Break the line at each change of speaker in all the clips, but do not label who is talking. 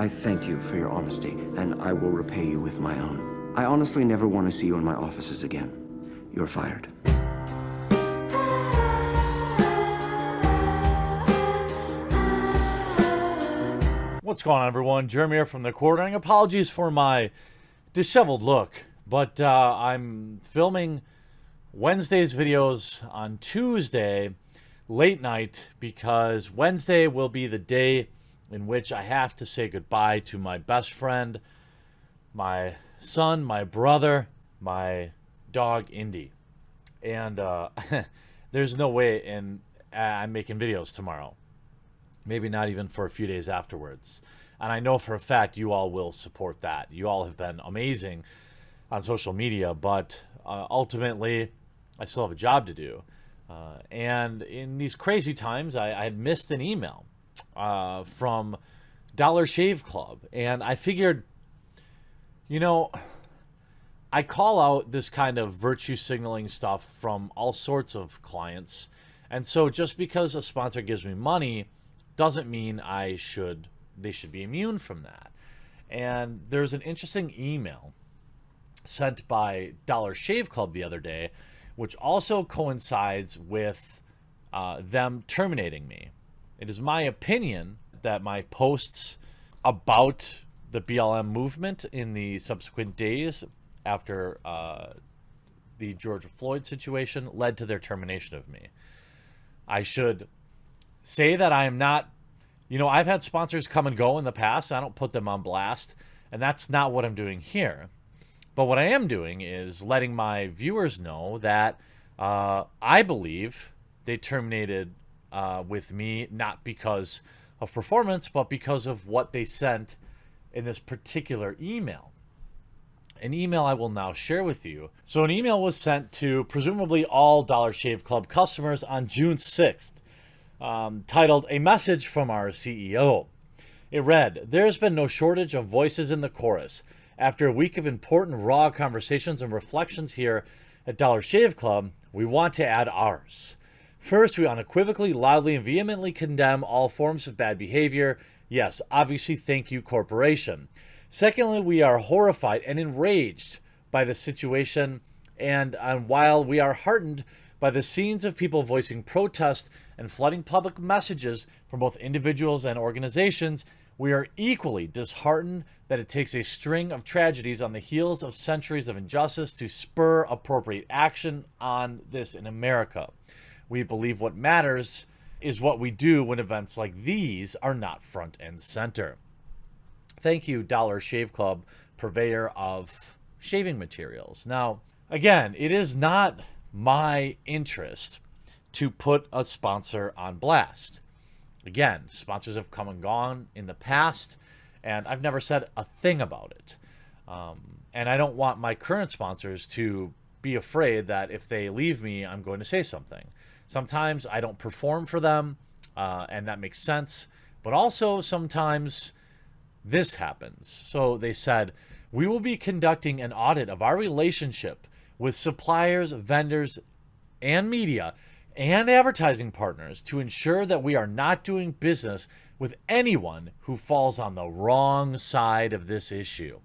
I thank you for your honesty, and I will repay you with my own. I honestly never want to see you in my offices again. You're fired.
What's going on, everyone? Jeremy here from The Quartering. Apologies for my disheveled look, but I'm filming Wednesday's videos on Tuesday late night because Wednesday will be the day in which I have to say goodbye to my best friend, my son, my brother, my dog, Indy. And there's no way I'm making videos tomorrow. Maybe not even for a few days afterwards. And I know for a fact you all will support that. You all have been amazing on social media, but ultimately I still have a job to do. And in these crazy times, I had missed an email from Dollar Shave Club. And I figured, you know, I call out this kind of virtue signaling stuff from all sorts of clients. And so just because a sponsor gives me money doesn't mean they should be immune from that. And there's an interesting email sent by Dollar Shave Club the other day, which also coincides with them terminating me. It is my opinion that my posts about the BLM movement in the subsequent days after the George Floyd situation led to their termination of me. I should say that I am not, I've had sponsors come and go in the past. I don't put them on blast, and that's not what I'm doing here. But what I am doing is letting my viewers know that I believe they terminated with me not because of performance, but because of what they sent in this particular email. An email I will now share with you. So an email was sent to presumably all Dollar Shave Club customers on June 6th. Titled "A Message from Our CEO." It read, "There's been no shortage of voices in the chorus. After a week of important, raw conversations and reflections here at Dollar Shave Club, we want to add ours. First, we unequivocally, loudly, and vehemently condemn all forms of bad behavior. Yes, obviously, thank you, corporation. Secondly, we are horrified and enraged by the situation, and while we are heartened by the scenes of people voicing protest and flooding public messages from both individuals and organizations, we are equally disheartened that it takes a string of tragedies on the heels of centuries of injustice to spur appropriate action on this in America. We believe what matters is what we do when events like these are not front and center. Thank you, Dollar Shave Club, purveyor of shaving materials." Now, again, it is not my interest to put a sponsor on blast. Again, sponsors have come and gone in the past, and I've never said a thing about it. And I don't want my current sponsors to be afraid that if they leave me, I'm going to say something. Sometimes I don't perform for them, and that makes sense. But also sometimes this happens. So they said, "We will be conducting an audit of our relationship with suppliers, vendors, and media and advertising partners to ensure that we are not doing business with anyone who falls on the wrong side of this issue.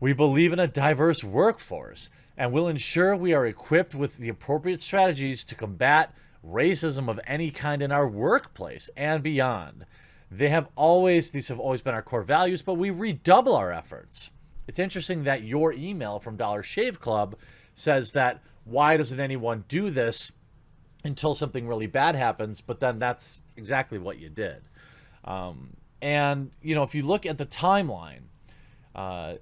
We believe in a diverse workforce and will ensure we are equipped with the appropriate strategies to combat racism of any kind in our workplace and beyond. These have always been our core values, but we redouble our efforts." It's interesting that your email from Dollar Shave Club says that why doesn't anyone do this until something really bad happens, but then that's exactly what you did. And, if you look at the timeline,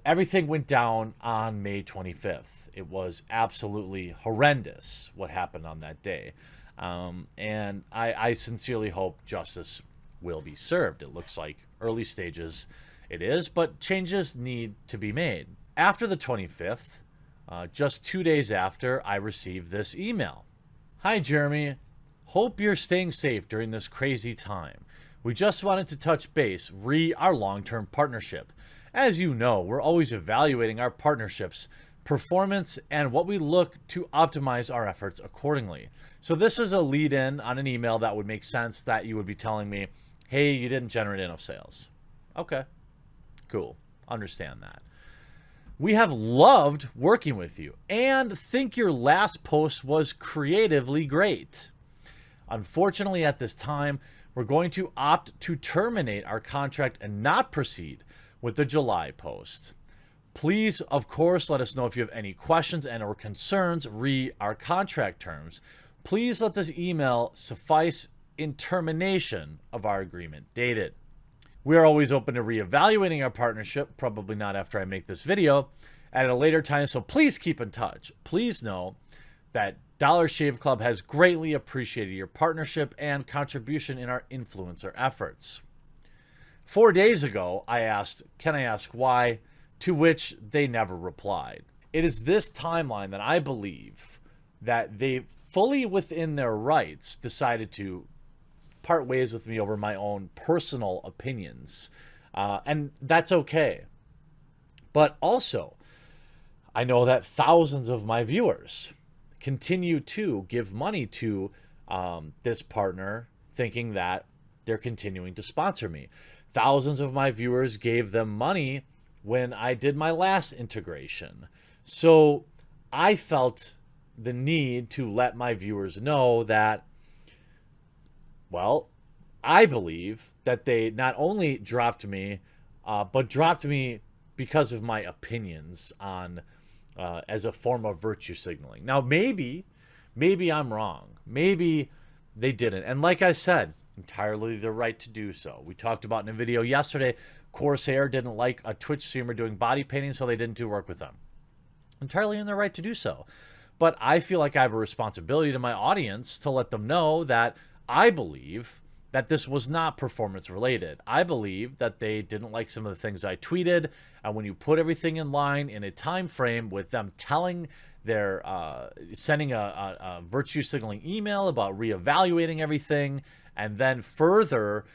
everything went down on May 25th. It was absolutely horrendous what happened on that day. And I sincerely hope justice will be served. It looks like early stages it is, but changes need to be made. After the 25th, just 2 days after, I received this email. "Hi, Jeremy. Hope you're staying safe during this crazy time. We just wanted to touch base re our long-term partnership. As you know, we're always evaluating our partnerships, performance, and what we look to optimize our efforts accordingly. So this is a lead-in on an email that would make sense that you would be telling me, hey, you didn't generate enough sales. Okay. Cool. Understand that. We have loved working with you and think your last post was creatively great. Unfortunately, at this time, we're going to opt to terminate our contract and not proceed with the July post. Please, of course, let us know if you have any questions and or concerns re our contract terms. Please let this email suffice in termination of our agreement dated. We are always open to reevaluating our partnership, probably not after I make this video, at a later time, so please keep in touch. Please know that Dollar Shave Club has greatly appreciated your partnership and contribution in our influencer efforts. 4 days ago, I asked, can I ask why? To which they never replied. It is this timeline that I believe that they fully within their rights decided to part ways with me over my own personal opinions. And that's okay. But also, I know that thousands of my viewers continue to give money to this partner thinking that they're continuing to sponsor me. Thousands of my viewers gave them money when I did my last integration. So I felt the need to let my viewers know that, well, I believe that they not only dropped me, but dropped me because of my opinions on as a form of virtue signaling. Now, maybe I'm wrong. Maybe they didn't. And like I said, entirely their right to do so. We talked about in a video yesterday, Corsair didn't like a Twitch streamer doing body painting, so they didn't do work with them. Entirely in their right to do so. But I feel like I have a responsibility to my audience to let them know that I believe that this was not performance related. I believe that they didn't like some of the things I tweeted, and when you put everything in line in a time frame with them telling their sending a virtue signaling email about reevaluating everything, and then further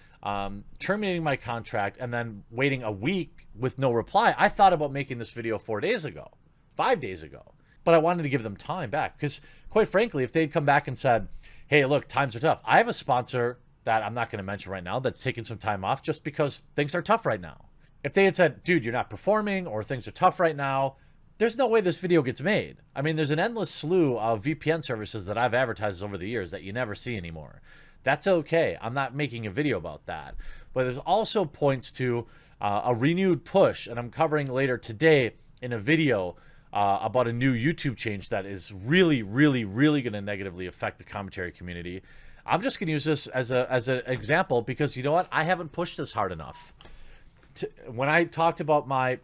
terminating my contract and then waiting a week with no reply, I thought about making this video 4 days ago, 5 days ago, but I wanted to give them time back because, quite frankly, if they'd come back and said, hey, look, times are tough. I have a sponsor that I'm not going to mention right now that's taking some time off just because things are tough right now. If they had said, dude, you're not performing or things are tough right now, there's no way this video gets made. I mean, there's an endless slew of VPN services that I've advertised over the years that you never see anymore. That's okay. I'm not making a video about that. But there's also points to a renewed push, and I'm covering later today in a video about a new YouTube change that is really, really, really going to negatively affect the commentary community. I'm just going to use this as an example because, you know what? I haven't pushed this hard enough. When I talked about my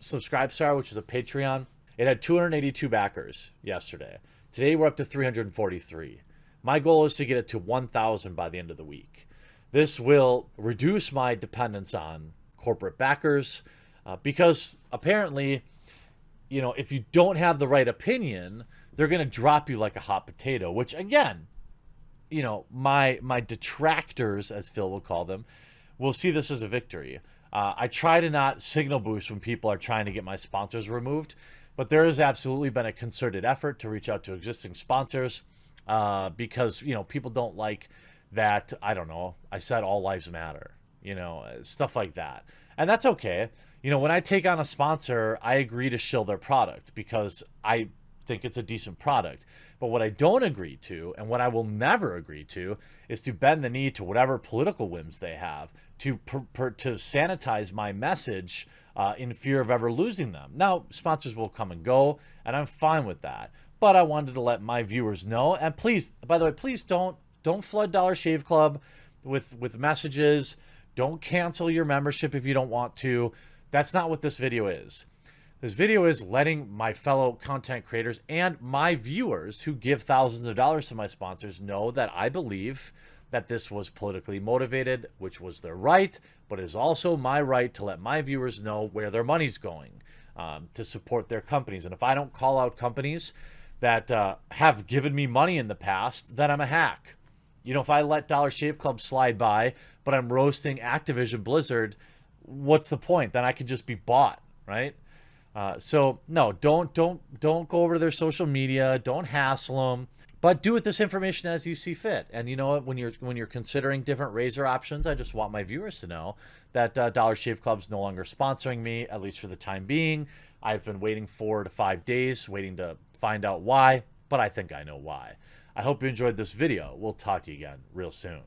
Subscribestar, which is a Patreon, it had 282 backers yesterday. Today we're up to 343. My goal is to get it to 1,000 by the end of the week. This will reduce my dependence on corporate backers because apparently, you know, if you don't have the right opinion, they're going to drop you like a hot potato, which again, you know, my detractors, as Phil will call them, will see this as a victory. I try to not signal boost when people are trying to get my sponsors removed, but there has absolutely been a concerted effort to reach out to existing sponsors because, you know, people don't like that, I don't know, I said all lives matter, you know, stuff like that. And that's okay. You know, when I take on a sponsor, I agree to shill their product because I think it's a decent product. But what I don't agree to, and what I will never agree to, is to bend the knee to whatever political whims they have to sanitize my message in fear of ever losing them. Now, sponsors will come and go, and I'm fine with that. But I wanted to let my viewers know, and please, by the way, please don't flood Dollar Shave Club with messages. Don't cancel your membership if you don't want to. That's not what this video is. This video is letting my fellow content creators and my viewers who give thousands of dollars to my sponsors know that I believe that this was politically motivated, which was their right, but it is also my right to let my viewers know where their money's going to support their companies. And if I don't call out companies that have given me money in the past, then I'm a hack. You know, if I let Dollar Shave Club slide by, but I'm roasting Activision Blizzard, what's the point? Then I could just be bought, right? So no, don't go over to their social media. Don't hassle them. But do with this information as you see fit. And you know what? When you're considering different razor options, I just want my viewers to know that Dollar Shave Club's no longer sponsoring me, at least for the time being. I've been waiting 4 to 5 days, waiting to find out why, but I think I know why. I hope you enjoyed this video. We'll talk to you again real soon.